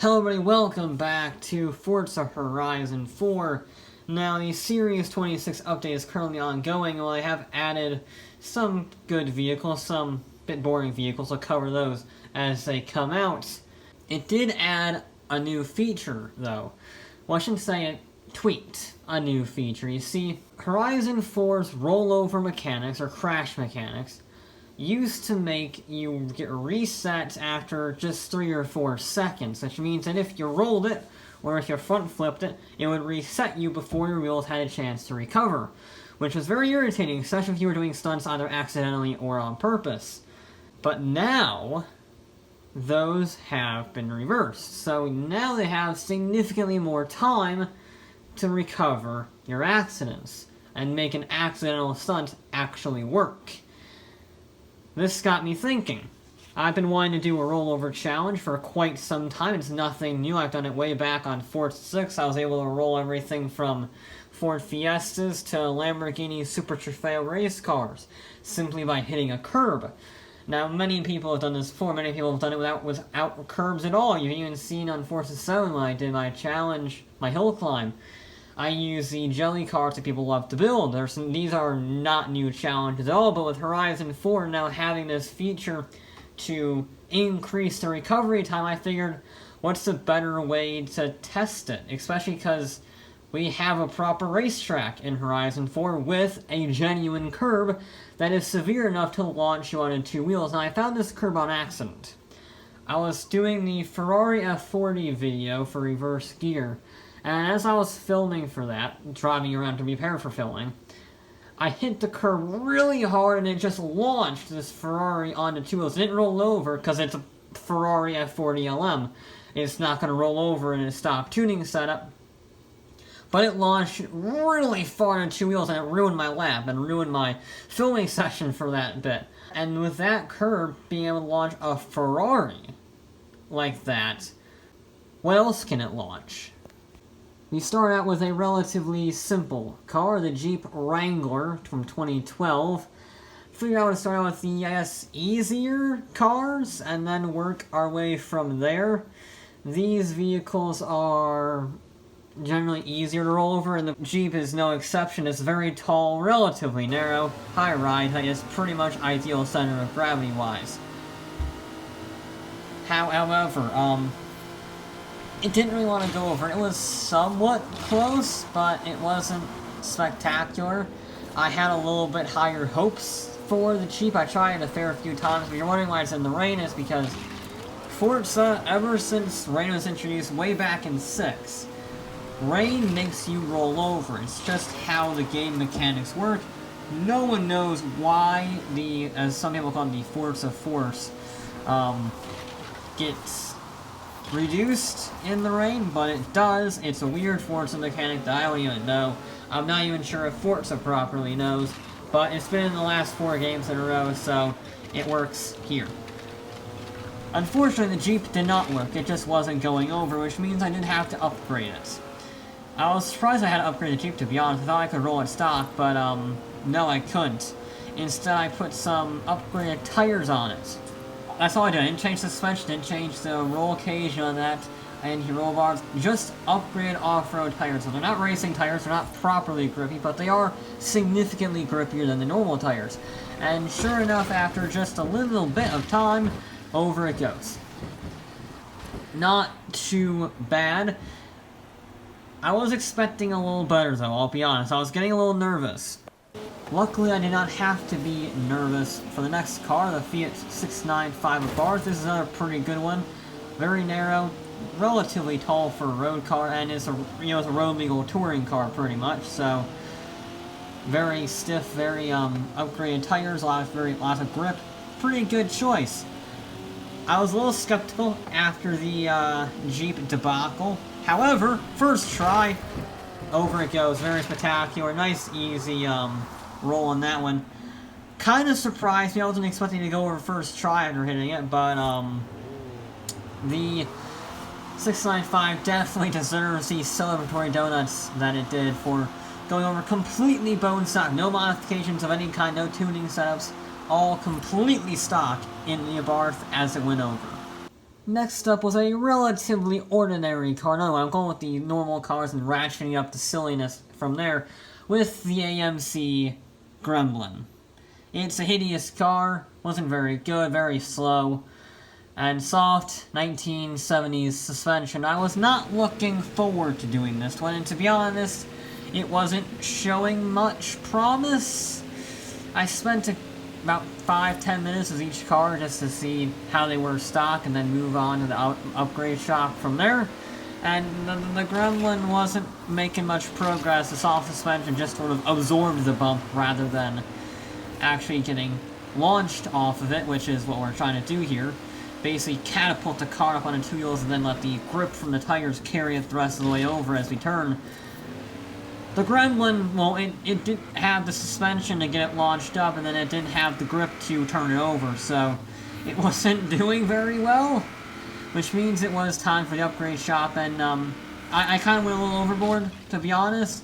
Hello everybody, welcome back to Forza Horizon 4. Now the Series 26 update is currently ongoing. Well, they have added some good vehicles, some bit boring vehicles. I'll cover those as they come out. It did add a new feature though. Well, I shouldn't say it tweaked a new feature. You see, Horizon 4's rollover mechanics, or crash mechanics, used to make you get reset after just 3 or 4 seconds, which means that if you rolled it, or if you front flipped it, it would reset you before your wheels had a chance to recover, which was very irritating, especially if you were doing stunts either accidentally or on purpose. But now, those have been reversed, so now they have significantly more time to recover your accidents, and make an accidental stunt actually work. This got me thinking. I've been wanting to do a rollover challenge for quite some time. It's nothing new. I've done it way back on Forza 6. I was able to roll everything from Ford Fiestas to Lamborghini Super Trofeo race cars simply by hitting a curb. Now, many people have done this before. Many people have done it without curbs at all. You've even seen on Forza 7 when I did my challenge, my hill climb. I use the jelly cars that people love to build. These are not new challenges at all, but with Horizon 4 now having this feature to increase the recovery time, I figured, what's a better way to test it? Especially because we have a proper racetrack in Horizon 4 with a genuine curb that is severe enough to launch you on 2 wheels. And I found this curb on accident. I was doing the Ferrari F40 video for reverse gear, and as I was filming for that, driving around to prepare for filming, I hit the curb really hard and it just launched this Ferrari onto 2 wheels. It didn't roll over because it's a Ferrari F40 LM. It's not going to roll over in a stock tuning setup. But it launched really far on 2 wheels and it ruined my lap and ruined my filming session for that bit. And with that curb being able to launch a Ferrari like that, what else can it launch? We start out with a relatively simple car, the Jeep Wrangler from 2012. Figure out to start out with the, I guess, easier cars, and then work our way from there. These vehicles are generally easier to roll over, and the Jeep is no exception. It's very tall, relatively narrow, high ride, that is pretty much ideal center of gravity-wise. However, it didn't really want to go over. It was somewhat close, but it wasn't spectacular. I had a little bit higher hopes for the Jeep. I tried it a fair few times, but you're wondering why it's in the rain is because Forza, ever since rain was introduced way back in 6, rain makes you roll over. It's just how the game mechanics work. No one knows why the, as some people call it, the Forza Force, gets reduced in the rain, but it does. It's a weird Forza mechanic that I don't even know. I'm not even sure if Forza properly knows, but it's been in the last 4 games in a row, so it works here. Unfortunately, the Jeep did not work. It just wasn't going over, which means I did have to upgrade it. I was surprised I had to upgrade the Jeep, to be honest. I thought I could roll it stock, but no, I couldn't. Instead, I put some upgraded tires on it. That's all I did. I didn't change the suspension, didn't change the roll cage on that, and the roll bars. Just upgraded off-road tires. So they're not racing tires, they're not properly grippy, but they are significantly grippier than the normal tires. And sure enough, after just a little bit of time, over it goes. Not too bad. I was expecting a little better though, I'll be honest. I was getting a little nervous. Luckily, I did not have to be nervous for the next car, the Fiat 695 Abarth. This is another pretty good one. Very narrow, relatively tall for a road car, and it's a it's a road legal touring car pretty much. So very stiff, very upgraded tires, lots of grip. Pretty good choice. I was a little skeptical after the Jeep debacle. However, first try, over it goes. Very spectacular, nice, easy roll on that one. Kind of surprised me. I wasn't expecting to go over first try after hitting it, but the 695 definitely deserves the celebratory donuts that it did for going over completely bone stock. No modifications of any kind, no tuning setups, all completely stock in the Abarth as it went over. Next up was a relatively ordinary car. No, I'm going with the normal cars and ratcheting up the silliness from there with the AMC Gremlin. It's a hideous car, wasn't very good, very slow, and soft 1970s suspension. I was not looking forward to doing this one, and to be honest, it wasn't showing much promise. I spent about 5-10 minutes with each car just to see how they were stock and then move on to the upgrade shop from there. And the Gremlin wasn't making much progress. The soft suspension just sort of absorbed the bump rather than actually getting launched off of it, which is what we're trying to do here. Basically catapult the car up on the two wheels and then let the grip from the tires carry it the rest of the way over as we turn. The Gremlin, well, it didn't have the suspension to get it launched up, and then it didn't have the grip to turn it over, so it wasn't doing very well, which means it was time for the upgrade shop, and I kind of went a little overboard, to be honest.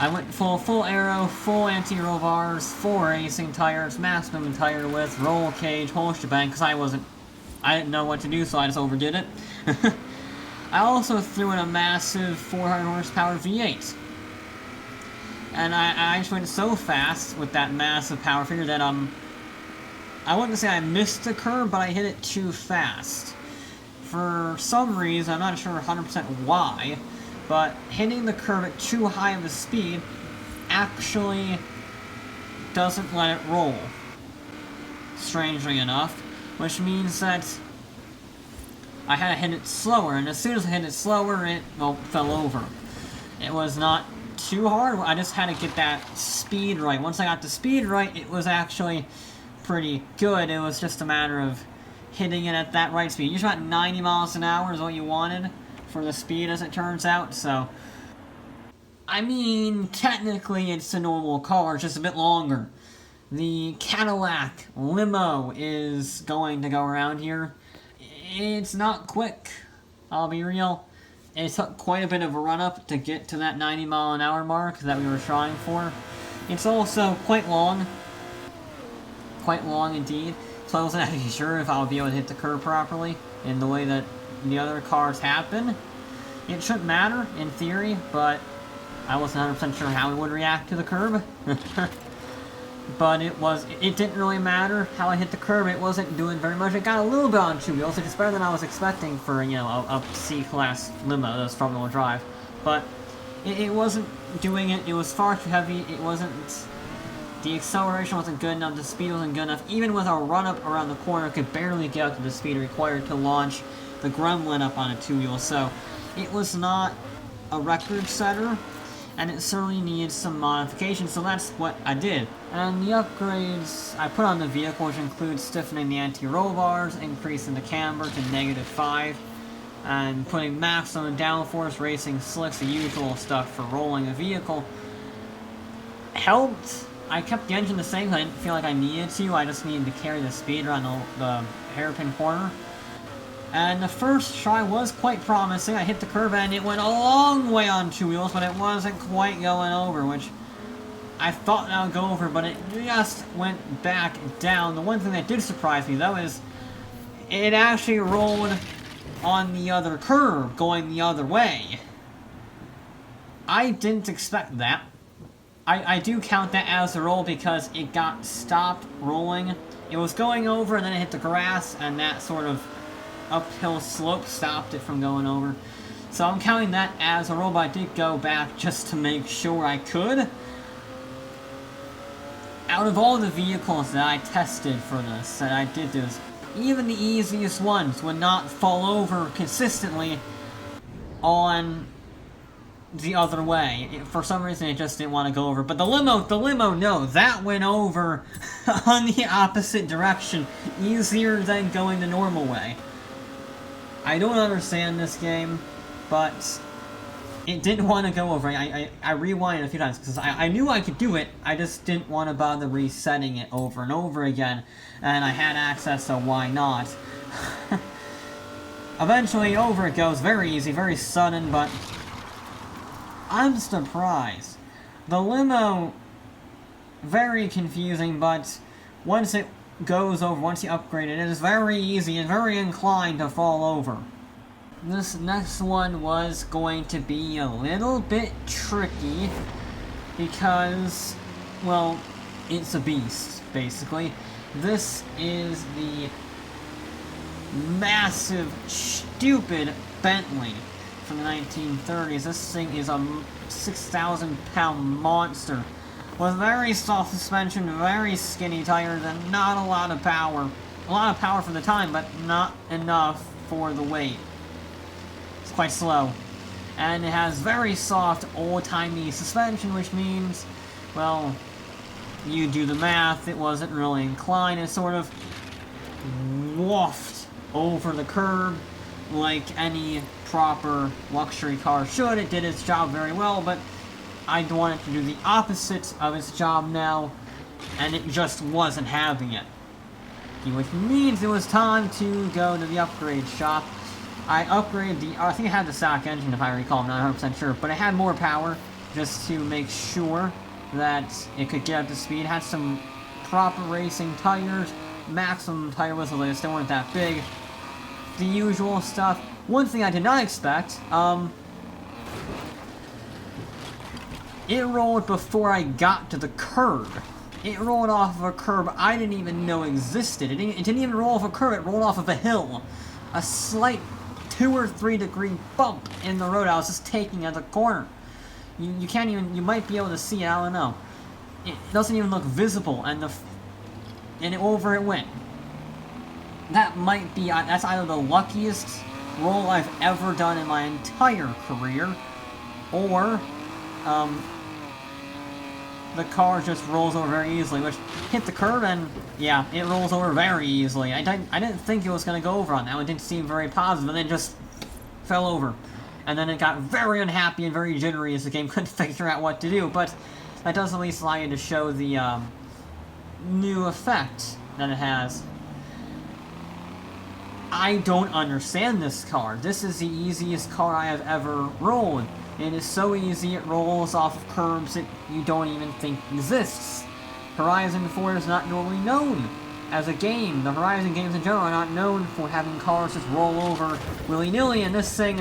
I went full aero, full anti-roll bars, full racing tires, maximum tire width, roll cage, whole shebang, because I didn't know what to do, so I just overdid it. I also threw in a massive 400 horsepower V8. And I just went so fast with that massive power figure that, I wouldn't say I missed the curb, but I hit it too fast. For some reason, I'm not sure 100% why, but hitting the curb at too high of a speed actually doesn't let it roll. Strangely enough, which means that I had to hit it slower, and as soon as I hit it slower, it, well, fell over. It was not too hard, I just had to get that speed right. Once I got the speed right, it was actually pretty good. It was just a matter of hitting it at that right speed. Usually about 90 miles an hour is what you wanted for the speed, as it turns out, so I mean, technically it's a normal car, it's just a bit longer. The Cadillac Limo is going to go around here. It's not quick, I'll be real. It took quite a bit of a run-up to get to that 90 mile an hour mark that we were trying for. It's also quite long indeed, so I wasn't actually sure if I would be able to hit the curb properly in the way that the other cars have been. It shouldn't matter, in theory, but I wasn't 100% sure how it would react to the curb. But it didn't really matter how I hit the curb. It wasn't doing very much. It got a little bit on two wheels, which is better than I was expecting for, you know, a C-class limo that's front-wheel drive. But it wasn't doing it. It was far too heavy. It wasn't... The acceleration wasn't good enough. The speed wasn't good enough. Even with a run-up around the corner, it could barely get up to the speed required to launch the Gremlin up on a two-wheel. So it was not a record setter, and it certainly needed some modification, so that's what I did. And the upgrades I put on the vehicle, which includes stiffening the anti-roll bars, increasing the camber to -5, and putting maximum downforce, racing slicks, the usual stuff for rolling a vehicle, helped. I kept the engine the same, I didn't feel like I needed to, I just needed to carry the speed around the hairpin corner. And the first try was quite promising. I hit the curb and it went a long way on two wheels, but it wasn't quite going over, which I thought that would go over, but it just went back down. The one thing that did surprise me, though, is it actually rolled on the other curb, going the other way. I didn't expect that. I do count that as a roll because it got stopped rolling. It was going over and then it hit the grass, and that sort of uphill slope stopped it from going over. So I'm counting that as a roll, but I did go back just to make sure I could. Out of all the vehicles that I tested for this, that I did this, even the easiest ones would not fall over consistently on the other way. For some reason it just didn't want to go over. But the limo, no, that went over on the opposite direction, easier than going the normal way. I don't understand this game, but it didn't want to go over. I rewinded a few times because I knew I could do it, I just didn't want to bother resetting it over and over again, and I had access, so why not? Eventually over it goes, very easy, very sudden, but I'm surprised. The limo, very confusing, but once it goes over, once you upgrade it, it is very easy and very inclined to fall over. This next one was going to be a little bit tricky because, well, it's a beast, basically. This is the massive, stupid Bentley from the 1930s. This thing is a 6,000-pound monster with very soft suspension, very skinny tires, and not a lot of power. A lot of power for the time, but not enough for the weight. It's quite slow. And it has very soft, old-timey suspension, which means, well, you do the math, it wasn't really inclined. It sort of woofed over the curb like any proper luxury car should. It did its job very well, but I wanted to do the opposite of its job now, and it just wasn't having it. Which means it was time to go to the upgrade shop. I upgraded the, I think it had the stock engine if I recall, I'm not 100% sure, but it had more power just to make sure that it could get up to speed. It had some proper racing tires, maximum tire whistles, they still weren't that big. The usual stuff. One thing I did not expect, it rolled before I got to the curb. It rolled off of a curb I didn't even know existed. It didn't even roll off a curb, it rolled off of a hill. A slight 2 or 3 degree bump in the road I was just taking at the corner. You can't even, you might be able to see it, I don't know. It doesn't even look visible, and over it went. That might be, that's either the luckiest roll I've ever done in my entire career, or, the car just rolls over very easily, which hit the curb and, yeah, it rolls over very easily. I didn't think it was going to go over on that one. It didn't seem very positive, and then it just fell over. And then it got very unhappy and very jittery as the game couldn't figure out what to do, but that does at least allow you to show the, new effect that it has. I don't understand this car. This is the easiest car I have ever rolled. It is so easy, it rolls off of curbs that you don't even think exists. Horizon 4 is not normally known as a game. The Horizon games in general are not known for having cars just roll over willy-nilly, and this thing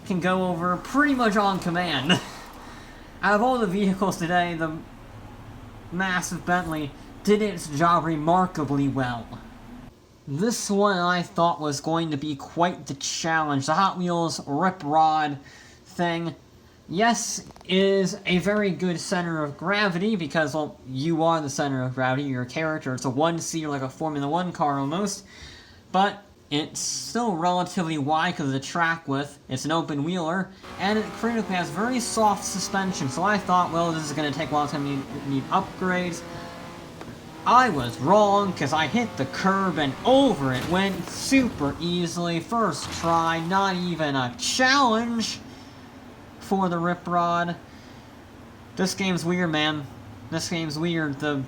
can go over pretty much on command. Out of all the vehicles today, the massive Bentley did its job remarkably well. This one I thought was going to be quite the challenge. The Hot Wheels Rip Rod thing, yes, is a very good center of gravity because, well, you are the center of gravity, your character. It's a one-seater like a Formula 1 car almost, but it's still relatively wide because of the track width. It's an open wheeler, and it critically has very soft suspension, so I thought, well, this is going to take a long time to need upgrades. I was wrong, because I hit the curb and over it went super easily. First try, not even a challenge for the Rip Rod. This game's weird, man. This game's weird. The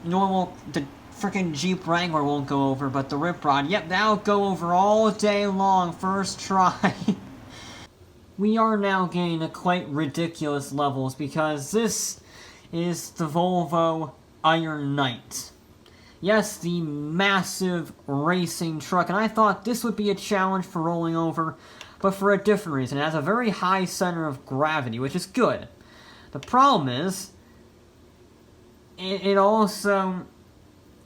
frickin' Jeep Wrangler won't go over, but the Rip Rod, yep, that'll go over all day long. First try. We are now getting to quite ridiculous levels, because this is the Volvo Iron Knight. Yes, the massive racing truck, and I thought this would be a challenge for rolling over, but for a different reason. It has a very high center of gravity, which is good. The problem is, it also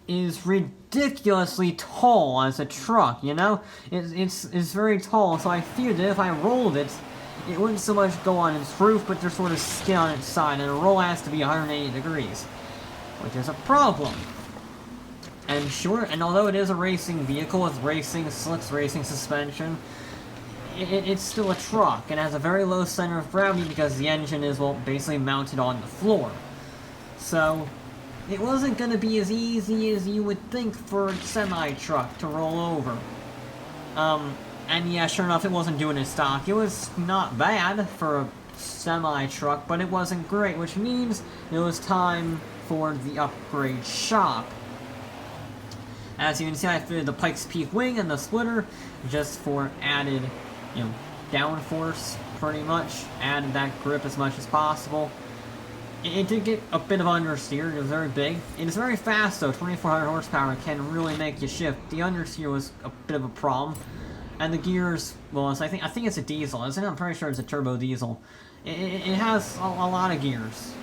is ridiculously tall as a truck, you know? It's very tall, so I feared that if I rolled it, it wouldn't so much go on its roof, but just sort of skid on its side, and a roll has to be 180 degrees. Which is a problem. And sure, and although it is a racing vehicle with racing, slicks racing suspension, it's still a truck, and has a very low center of gravity because the engine is, well, basically mounted on the floor. So, it wasn't going to be as easy as you would think for a semi-truck to roll over. And yeah, sure enough, it wasn't doing its stock. It was not bad for a semi-truck, but it wasn't great, which means it was time for the upgrade shop. As you can see, I fitted the Pikes Peak wing and the splitter just for added, you know, downforce, pretty much. Added that grip as much as possible. It did get a bit of understeer. It was very big. It is very fast though. 2,400 horsepower can really make you shift. The understeer was a bit of a problem, and the gears. Well, I think it's a diesel, isn't it? I'm pretty sure it's a turbo diesel. It has a lot of gears,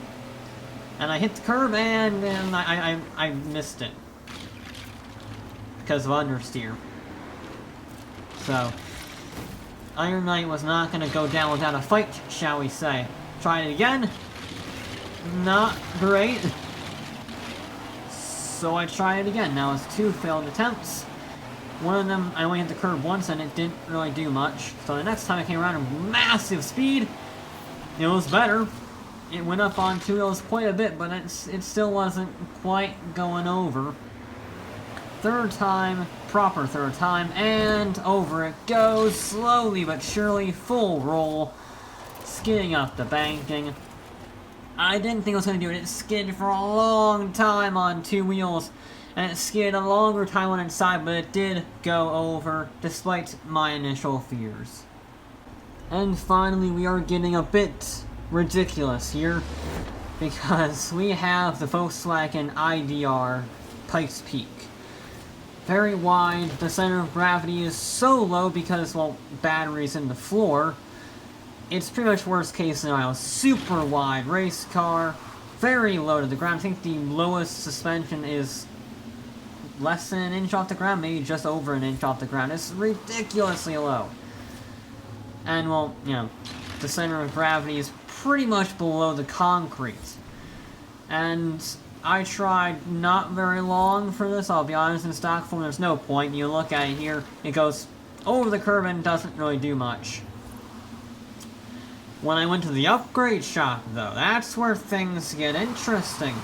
and I hit the curb and I missed it because of understeer. So Iron Knight was not going to go down without a fight, shall we say. Try it again. Not great. So I try it again. Now it's 2 failed attempts. One of them, I only hit the curb once and it didn't really do much. So the next time I came around at massive speed, it was better. It went up on 2 wheels quite a bit, but it still wasn't quite going over. Third time, proper third time, and over it goes, slowly but surely, full roll, skidding up the banking. I didn't think it was going to do it. It skidded for a long time on 2 wheels, and it skidded a longer time on its side, but it did go over, despite my initial fears. And finally, we are getting a bit ridiculous here, because we have the Volkswagen IDR Pikes Peak. Very wide, the center of gravity is so low because, well, batteries in the floor. It's pretty much worst case scenario. Super wide race car, very low to the ground. I think the lowest suspension is less than an inch off the ground, maybe just over an inch off the ground. It's ridiculously low. And, well, you know, the center of gravity is pretty much below the concrete. And I tried not very long for this, I'll be honest. In stock form, there's no point. You look at it here, it goes over the curb and doesn't really do much. When I went to the upgrade shop, though, that's where things get interesting.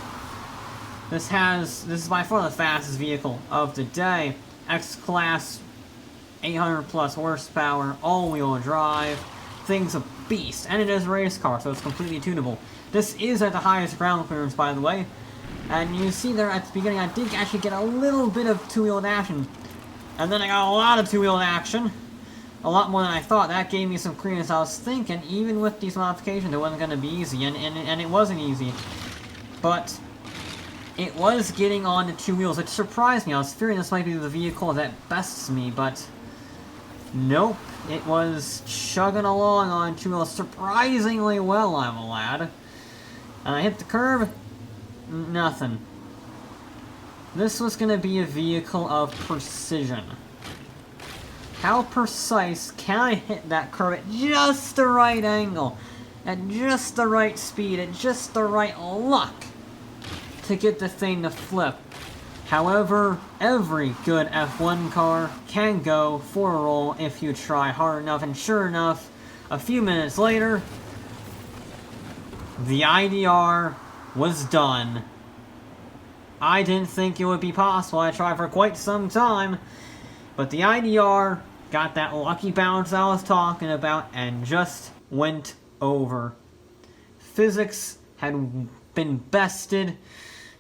This is by far the fastest vehicle of the day. X-Class, 800 plus horsepower, all-wheel drive. Thing's a beast, and it is a race car, so it's completely tunable. This is at the highest ground clearance, by the way. And you see there at the beginning, I did actually get a little bit of two-wheeled action. And then I got a lot of two-wheeled action. A lot more than I thought. That gave me some clearance. I was thinking, even with these modifications, it wasn't going to be easy. And it wasn't easy. But it was getting on the 2 wheels. It surprised me. I was fearing this might be the vehicle that bests me, but nope. It was chugging along on 2 wheels surprisingly well, I will add. And I hit the curb. Nothing. This was going to be a vehicle of precision. How precise can I hit that curb at just the right angle, at just the right speed, at just the right luck to get the thing to flip? However, every good F1 car can go for a roll if you try hard enough, and sure enough, a few minutes later, the IDR was done. I didn't think it would be possible. I tried for quite some time, but the IDR got that lucky bounce I was talking about and just went over. Physics had been bested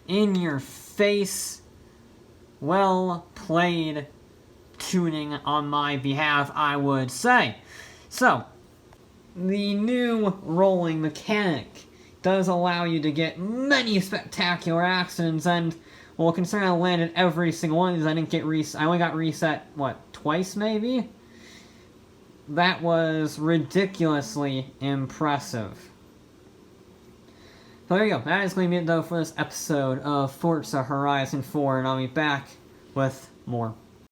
in your face. Well played tuning on my behalf, I would say. So, the new rolling mechanic does allow you to get many spectacular accidents, and, well, considering I landed every single one of these, I didn't get I only got reset, what, twice maybe? That was ridiculously impressive. So there you go. That is going to be it, though, for this episode of Forza Horizon 4, and I'll be back with more.